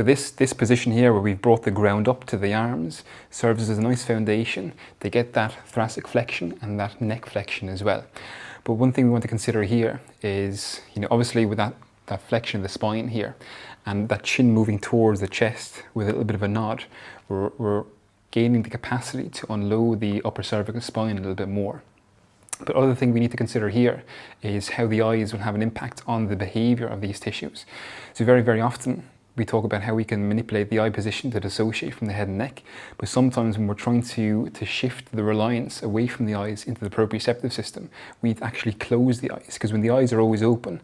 So this position here where we've brought the ground up to the arms serves as a nice foundation to get that thoracic flexion and that neck flexion as well. But one thing we want to consider here is, obviously with that flexion of the spine here and that chin moving towards the chest with a little bit of a nod, we're gaining the capacity to unload the upper cervical spine a little bit more. But other thing we need to consider here is how the eyes will have an impact on the behavior of these tissues. So very, very often we talk about how we can manipulate the eye position to dissociate from the head and neck, but sometimes when we're trying to shift the reliance away from the eyes into the proprioceptive system, we need to actually close the eyes, because when the eyes are always open,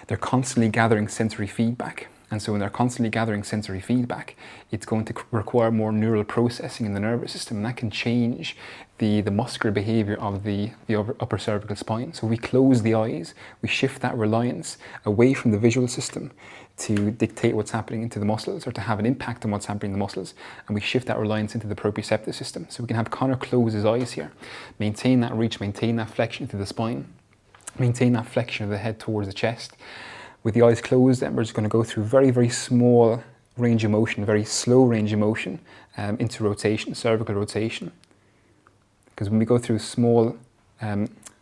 they're constantly gathering sensory feedback. And so when they're constantly gathering sensory feedback, it's going to require more neural processing in the nervous system, and that can change the muscular behavior of the upper cervical spine. So we close the eyes, we shift that reliance away from the visual system to dictate what's happening into the muscles, or to have an impact on what's happening in the muscles, and we shift that reliance into the proprioceptive system. So we can have Conor close his eyes here, maintain that reach, maintain that flexion to the spine, maintain that flexion of the head towards the chest. With the eyes closed, then we're just going to go through very, very small range of motion, very slow range of motion into rotation, cervical rotation. Because when we go through small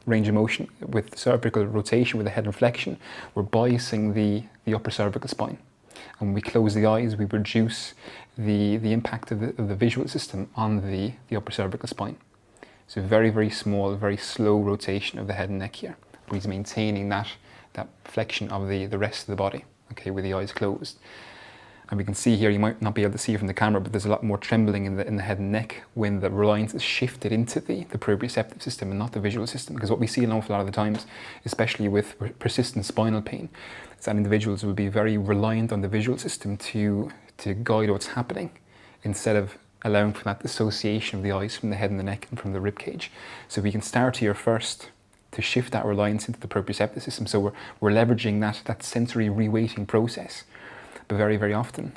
range of motion with cervical rotation with the head and flexion, we're biasing the upper cervical spine. And when we close the eyes, we reduce the impact of the visual system on the upper cervical spine. So very, very small, very slow rotation of the head and neck here. He's maintaining that flexion of the rest of the body, okay, with the eyes closed. And we can see here, you might not be able to see from the camera, but there's a lot more trembling in the head and neck when the reliance is shifted into the proprioceptive system and not the visual system. Because what we see an awful lot of the times, especially with persistent spinal pain, is that individuals will be very reliant on the visual system to guide what's happening, instead of allowing for that dissociation of the eyes from the head and the neck and from the rib cage. So we can start here first to shift that reliance into the proprioceptive system. So we're leveraging that sensory reweighting process. But very, very often,